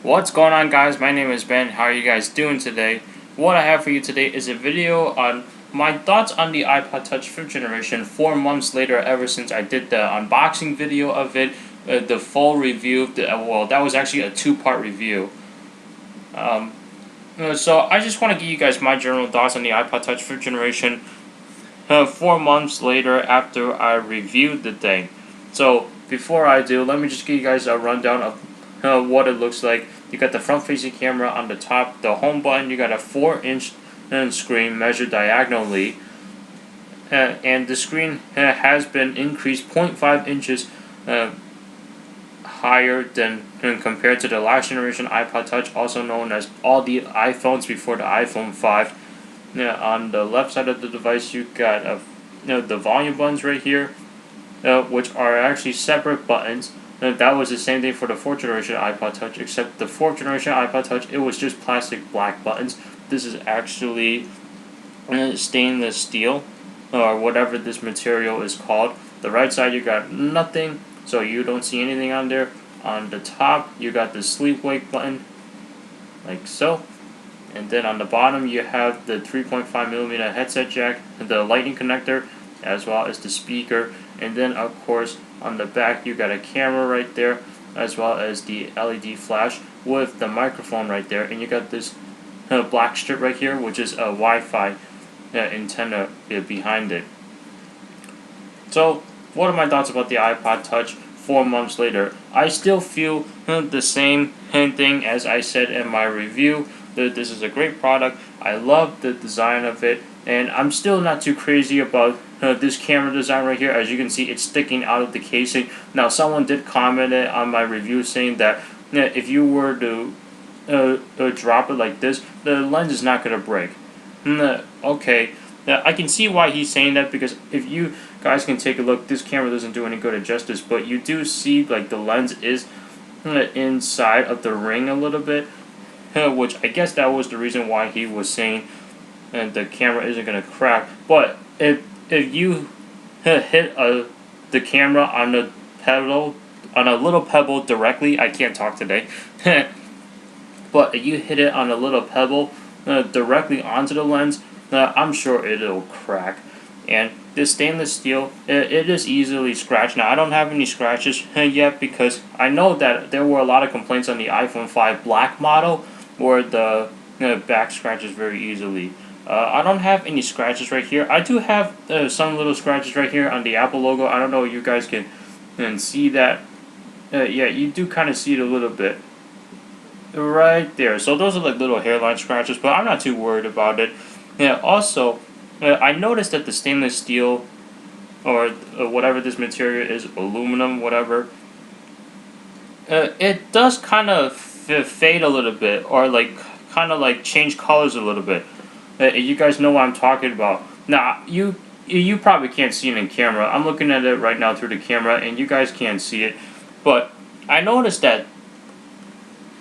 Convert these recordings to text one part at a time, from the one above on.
What's going on, guys? My name is Ben. How are you guys doing today? What I have for you today is a video on my thoughts on the iPod Touch 5th generation 4 months later, ever since I did the unboxing video of it, the full review. Well, that was actually a two-part review. So I just want to give you guys my general thoughts on the iPod Touch 5th generation 4 months later after I reviewed the thing. So before I do, let me just give you guys a rundown of what it looks like. You got the front-facing camera on the top, the home button. You got a 4-inch screen measured diagonally, and the screen has been increased 0.5 inches higher than compared to the last generation iPod Touch, also known as all the iPhones before the iPhone 5. On the left side of the device, you got the volume buttons right here, which are actually separate buttons. That was the same thing for the 4th generation iPod Touch, except the 4th generation iPod Touch, it was just plastic black buttons. This is actually stainless steel, or whatever this material is called. The right side, you got nothing, so you don't see anything on there. On the top, you got the sleep wake button, like so. And then on the bottom, you have the 3.5mm headset jack, the lightning connector, as well as the speaker. And then, of course, on the back, you got a camera right there, as well as the LED flash with the microphone right there. And you got this black strip right here, which is a Wi-Fi antenna behind it. So, what are my thoughts about the iPod Touch 4 months later? I still feel the same thing as I said in my review. This is a great product. I love the design of it, and I'm still not too crazy about this camera design right here. As you can see, it's sticking out of the casing. Now, someone did comment it on my review saying that if you were to drop it like this, the lens is not going to break. Okay, I can see why he's saying that, because if you guys can take a look, this camera doesn't do any good justice, but you do see like the lens is inside of the ring a little bit, which I guess that was the reason why he was saying the camera isn't going to crack. But if you hit the camera on the pedal, on a little pebble directly, I can't talk today, but if you hit it on a little pebble directly onto the lens, I'm sure it'll crack. And this stainless steel, it is easily scratched. Now, I don't have any scratches yet, because I know that there were a lot of complaints on the iPhone 5 Black model where the back scratches very easily. I don't have any scratches right here. I do have some little scratches right here on the Apple logo. I don't know if you guys can see that. Yeah, you do kind of see it a little bit right there. So those are like little hairline scratches, but I'm not too worried about it. Yeah, also, I noticed that the stainless steel, or whatever this material is, aluminum, whatever, it does kind of fade a little bit, or like kind of like change colors a little bit. You guys know what I'm talking about. Now, you probably can't see it in camera. I'm looking at it right now through the camera, and you guys can't see it. But I noticed that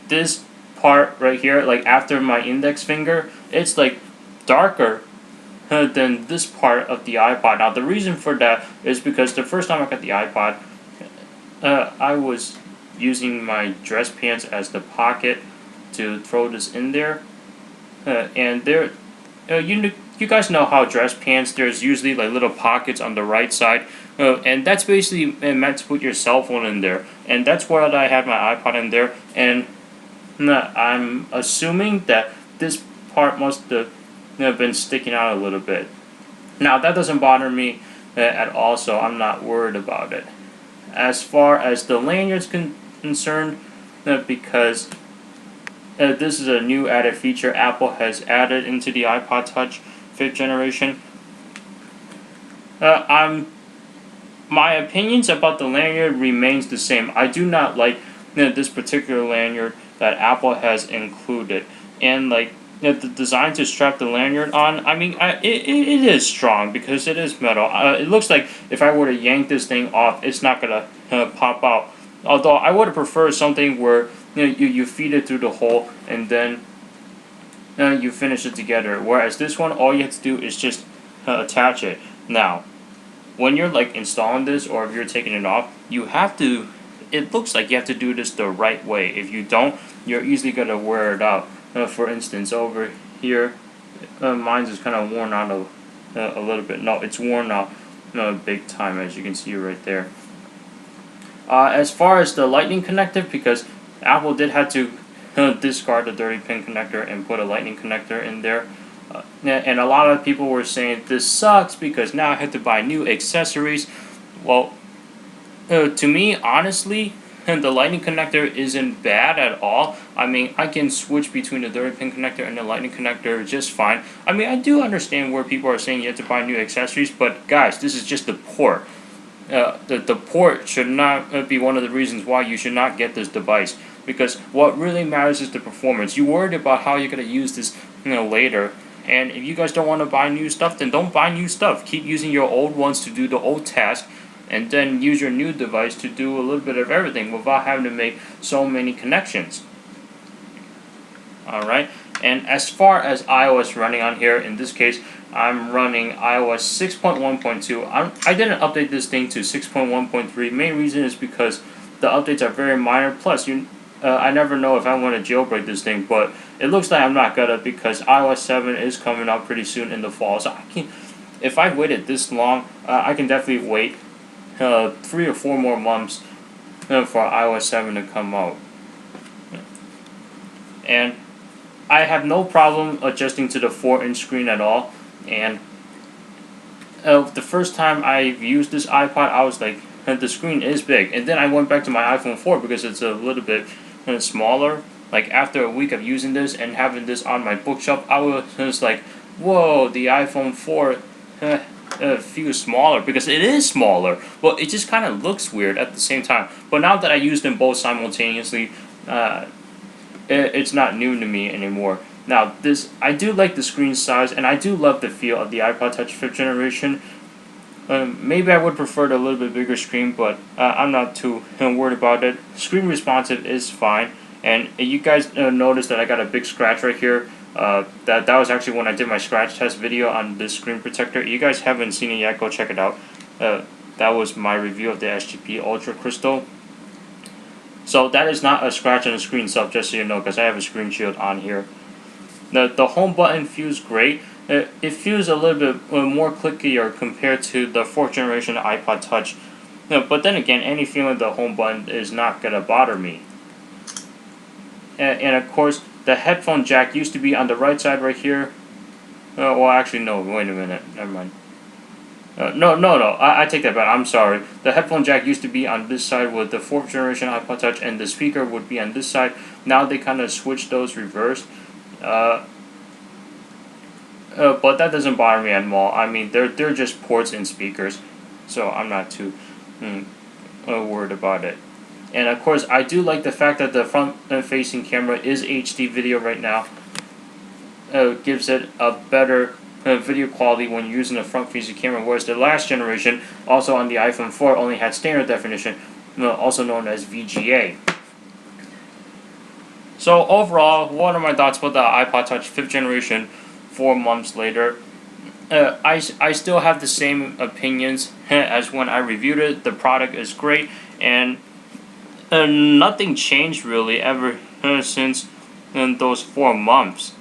this part right here, like after my index finger, it's like darker than this part of the iPod. Now, the reason for that is because the first time I got the iPod, I was using my dress pants as the pocket to throw this in there, and there, you guys know how dress pants, there's usually like little pockets on the right side, and that's basically meant to put your cell phone in there, and that's where I had my iPod in there. And I'm assuming that this part must have been sticking out a little bit. Now, that doesn't bother me at all, so I'm not worried about it. As far as the lanyard's concerned, because this is a new added feature Apple has added into the iPod Touch 5th generation. My opinions about the lanyard remains the same. I do not like this particular lanyard that Apple has included, and like the design to strap the lanyard on, I mean, it is strong because it is metal. It looks like if I were to yank this thing off, it's not gonna pop out. Although I would have preferred something where you feed it through the hole and then you finish it together. Whereas this one, all you have to do is just attach it. Now, when you're like installing this, or if you're taking it off, you have to it looks like you have to do this the right way. If you don't, you're easily gonna wear it out. For instance, over here, mine's is kind of worn out a little bit. No, it's worn out big time, as you can see right there. As far as the lightning connector, because Apple did have to discard the dirty pin connector and put a lightning connector in there. And a lot of people were saying this sucks because now I have to buy new accessories. Well, to me, honestly, the lightning connector isn't bad at all. I mean, I can switch between the dirty pin connector and the lightning connector just fine. I mean, I do understand where people are saying you have to buy new accessories, but guys, this is just the port. The port should not be one of the reasons why you should not get this device, because what really matters is the performance. You worried about how you're going to use this later, and if you guys don't want to buy new stuff, then don't buy new stuff. Keep using your old ones to do the old task, and then use your new device to do a little bit of everything without having to make so many connections. Alright, and as far as iOS running on here, in this case, I'm running iOS 6.1.2. I didn't update this thing to 6.1.3. Main reason is because the updates are very minor. Plus, I never know if I want to jailbreak this thing, but it looks like I'm not gonna, because iOS 7 is coming out pretty soon in the fall. So if I waited this long, I can definitely wait 3 or 4 more months for iOS 7 to come out. And I have no problem adjusting to the 4-inch screen at all. And the first time I used this iPod, I was like, the screen is big. And then I went back to my iPhone 4 because it's a little bit smaller. Like, after a week of using this and having this on my bookshelf, I was like, whoa, the iPhone 4 feels smaller, because it is smaller. But it just kind of looks weird at the same time. But now that I use them both simultaneously, it's not new to me anymore. Now, I do like the screen size, and I do love the feel of the iPod Touch 5th generation. Maybe I would prefer a little bit bigger screen, but I'm not too worried about it. Screen responsive is fine, and you guys noticed that I got a big scratch right here. That was actually when I did my scratch test video on this screen protector. You guys haven't seen it yet, go check it out. That was my review of the SGP Ultra Crystal. So that is not a scratch on the screen itself, just so you know, because I have a screen shield on here. The home button feels great. It feels a little bit more clickier compared to the 4th generation iPod Touch. But then again, any feeling of the home button is not going to bother me. And of course, the headphone jack used to be on the right side right here. Well, actually, no, wait a minute. Never mind. No, I take that back. I'm sorry. The headphone jack used to be on this side with the 4th generation iPod Touch, and the speaker would be on this side. Now they kind of switched those reversed. But that doesn't bother me at all. I mean, they're just ports and speakers, so I'm not too worried about it. And of course, I do like the fact that the front-facing camera is HD video right now. Gives it a better video quality when using a front-facing camera, whereas the last generation, also on the iPhone 4, only had standard definition, also known as VGA. So overall, what are my thoughts about the iPod Touch 5th generation 4 months later? I still have the same opinions as when I reviewed it. The product is great, and nothing changed really ever since those 4 months.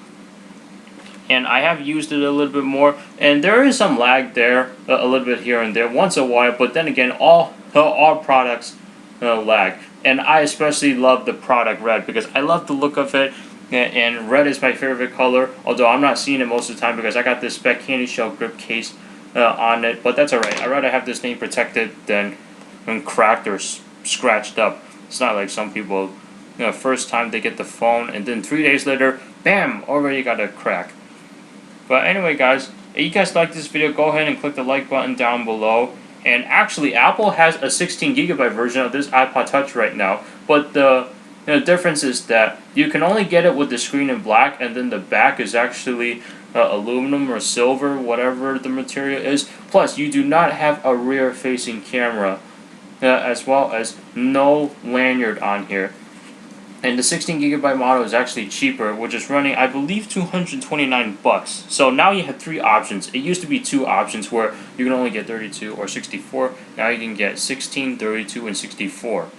And I have used it a little bit more, and there is some lag there, a little bit here and there, once in a while. But then again, all products lag. And I especially love the product red, because I love the look of it, and red is my favorite color, although I'm not seeing it most of the time because I got this spec candy shell grip case on it, but that's alright. I'd rather have this thing protected than cracked or scratched up. It's not like some people, first time they get the phone, and then 3 days later, bam, already got a crack. But anyway, guys, if you guys like this video, go ahead and click the like button down below. And actually, Apple has a 16GB version of this iPod Touch right now, but the difference is that you can only get it with the screen in black, and then the back is actually aluminum or silver, whatever the material is. Plus, you do not have a rear-facing camera, as well as no lanyard on here. And the 16GB model is actually cheaper, which is running, I believe, $229. So now you have 3 options. It used to be 2 options where you can only get 32 or 64. Now you can get 16, 32, and 64.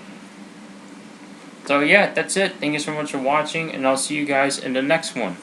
So yeah, that's it. Thank you so much for watching, and I'll see you guys in the next one.